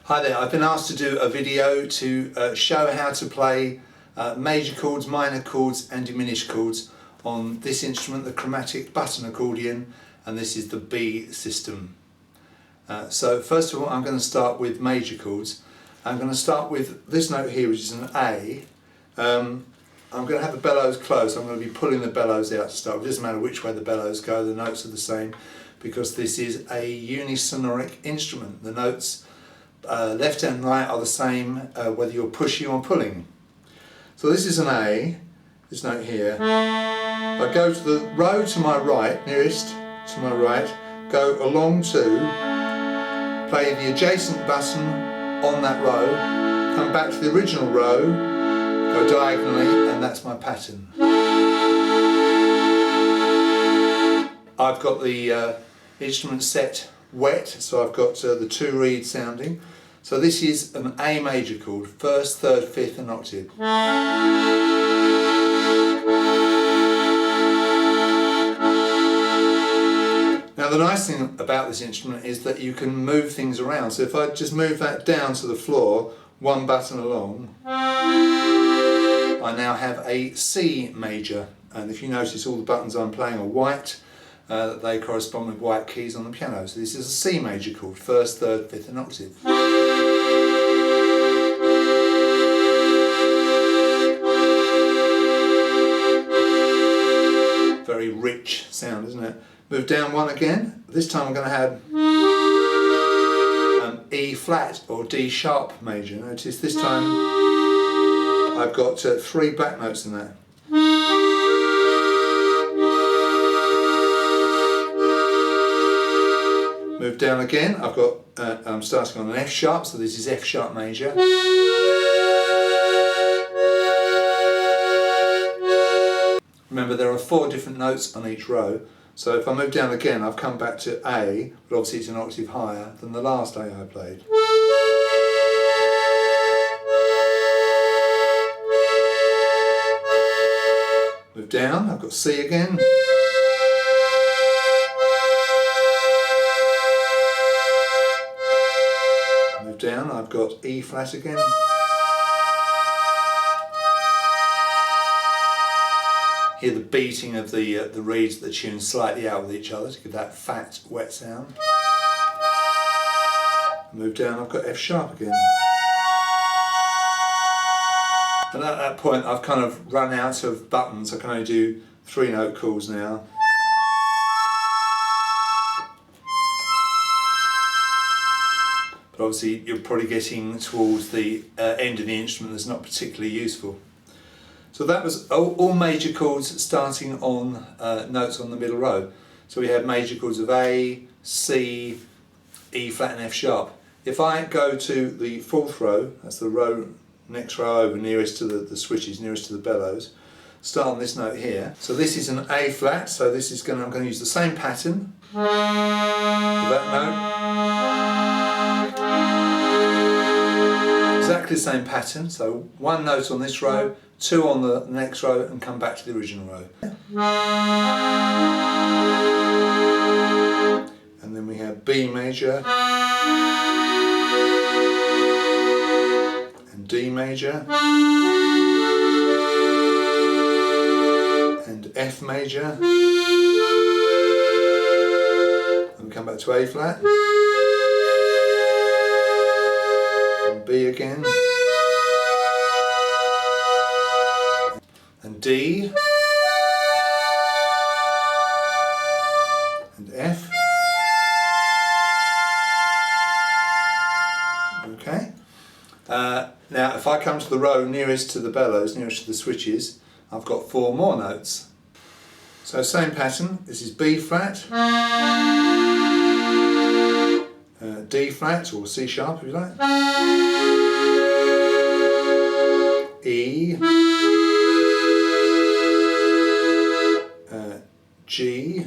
Hi there, I've been asked to do a video to show how to play major chords, minor chords and diminished chords on this instrument, the Chromatic Button Accordion, and this is the B system. So first of all I'm going to start with major chords. I'm going to start with this note here, which is an A. I'm going to have the bellows closed. I'm going to be pulling the bellows out to start with. It doesn't matter which way the bellows go, the notes are the same because this is a unisonoric instrument. The notes left and right are the same whether you're pushing or pulling. So this is an A, this note here. I go to the row to my right, nearest to my right, go along to, play the adjacent button on that row, come back to the original row, go diagonally, and that's my pattern. I've got the instrument set wet, so I've got the two reeds sounding. So this is an A major chord, first, third, fifth and octave. Now the nice thing about this instrument is that you can move things around. So if I just move that down to the floor, one button along, I now have a C major. And if you notice, all the buttons I'm playing are white. They correspond with white keys on the piano. So this is a C major chord, first, third, fifth and octave. Very rich sound, isn't it? Move down one again. This time I'm going to have E flat or D sharp major. Notice this time I've got three black notes in that. Move down again. I've got. I'm starting on an F sharp, so this is F sharp major. Remember, there are 4 different notes on each row. So if I move down again, I've come back to A, but obviously it's an octave higher than the last A I played. Move down. I've got C again. Down, I've got E flat again. Hear the beating of the reeds of the tune slightly out with each other to give that fat, wet sound. Move down, I've got F sharp again. And at that point I've kind of run out of buttons. I can only do 3 note chords now. But obviously you're probably getting towards the end of the instrument that's not particularly useful. So that was all major chords starting on notes on the middle row. So we have major chords of A, C, E flat and F sharp. If I go to the 4th row, that's the row, next row over, nearest to the switches, nearest to the bellows, start on this note here. So this is an A flat, so this is I'm going to use the same pattern for that note. Exactly the same pattern, so 1 note on this row, 2 on the next row and come back to the original row. And then we have B major and D major and F major, and we come back to A flat. B again, and D, and F. Okay. Now if I come to the row nearest to the bellows, nearest to the switches, I've got 4 more notes. So same pattern, this is B flat, D flat or C sharp if you like, E, G,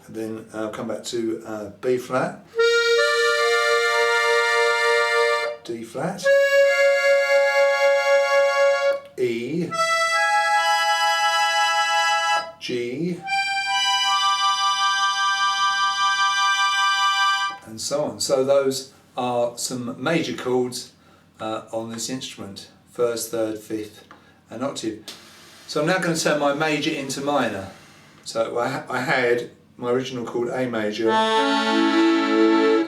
and then I'll come back to B flat, D flat, E, G, and so on. So those are some major chords on this instrument: first, third, fifth, and octave. So I'm now going to turn my major into minor. So I had my original chord A major. So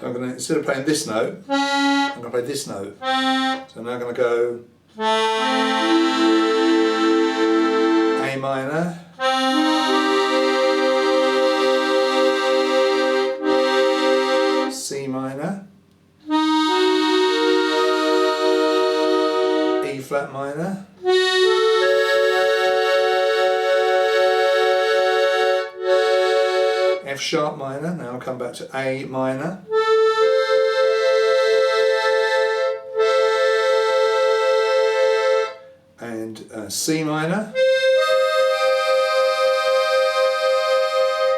I'm going to, instead of playing this note, I'm going to play this note. So I'm now going to go A minor, C minor, E flat minor, F sharp minor. Now I'll come back to A minor, and C minor,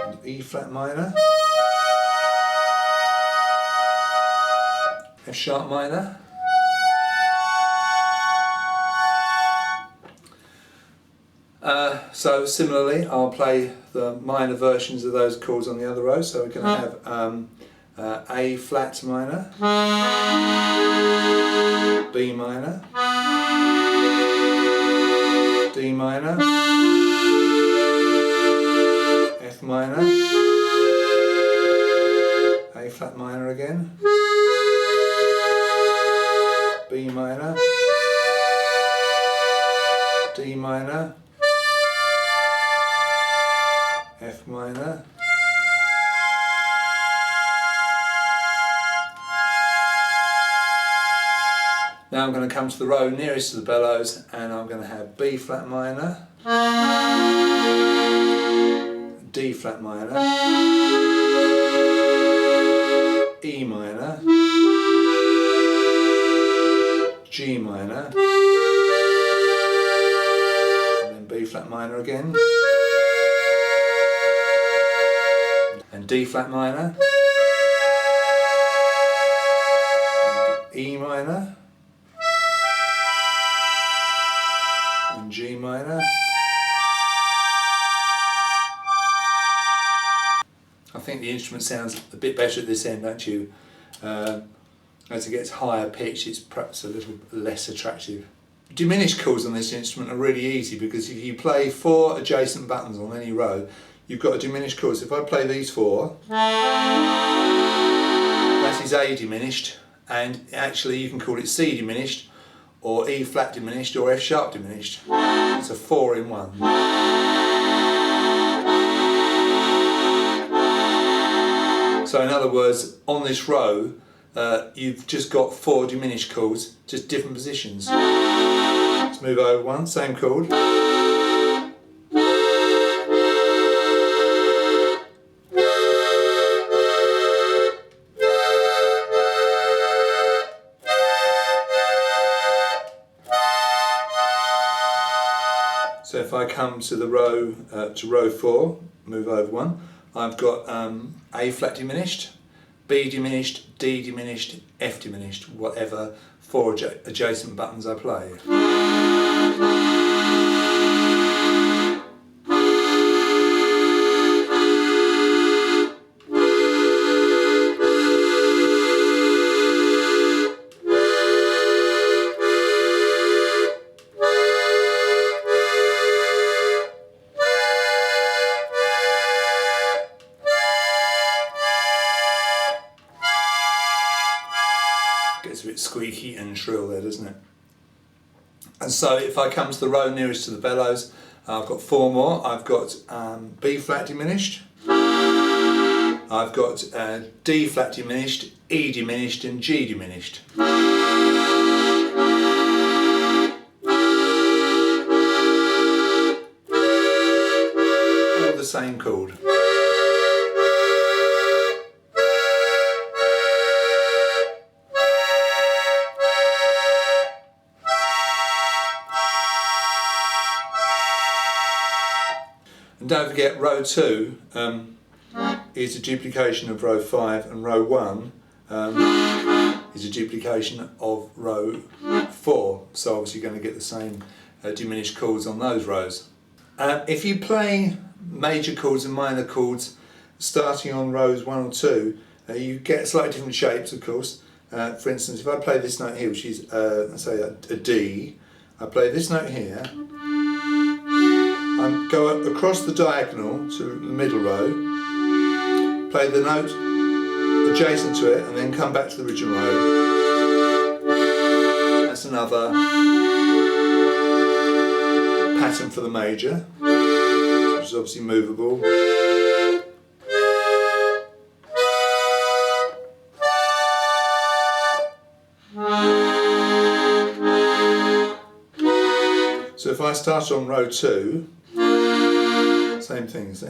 and E flat minor, F sharp minor, so similarly I'll play the minor versions of those chords on the other row. So we're going to have A flat minor, B minor, D minor, F minor, A flat minor again, B minor, D minor, F minor, now I'm going to come to the row nearest to the bellows, and I'm going to have B flat minor, D flat minor, E minor, G minor, and then B flat minor again, and D flat minor, and E minor, and G minor. I think the instrument sounds a bit better at this end, don't you? As it gets higher pitch, it's perhaps a little less attractive. Diminished chords on this instrument are really easy, because if you play 4 adjacent buttons on any row, you've got a diminished chord. So if I play these 4, that is A diminished, and actually you can call it C diminished, or E flat diminished, or F sharp diminished. It's a 4 in 1. So in other words, on this row, you've just got 4 diminished chords, just different positions. Let's move over one, same chord. So if I come to the row, to row 4, move over one, I've got A flat diminished, B diminished, D diminished, F diminished, whatever 4 adjacent buttons I play. Gets a bit squeaky and shrill there, doesn't it? And so if I come to the row nearest to the bellows, I've got 4 more. I've got B flat diminished, I've got D flat diminished, E diminished, and G diminished. All the same chord. And don't forget, row 2 is a duplication of row 5, and row 1 is a duplication of row 4. So obviously you're going to get the same diminished chords on those rows. If you play major chords and minor chords starting on rows 1 or 2, You get slightly different shapes, of course. For instance, if I play this note here, which is let's say a D, I play this note here, and go across the diagonal to the middle row, play the note adjacent to it, and then come back to the original row. That's another pattern for the major, which is obviously movable. So if I start on row 2, same thing, see?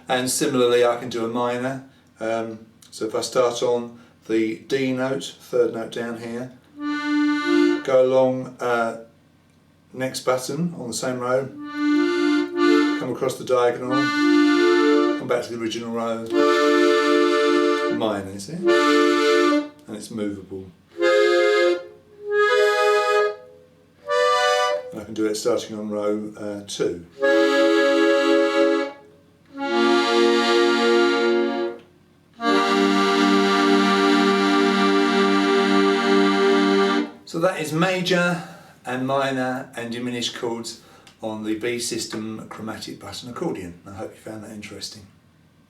And similarly I can do a minor. So if I start on the D note, third note down here, go along next button on the same row, come across the diagonal, come back to the original row, minor, see? And it's movable. And I can do it starting on row 2. So that is major and minor and diminished chords on the B system chromatic button accordion. I hope you found that interesting.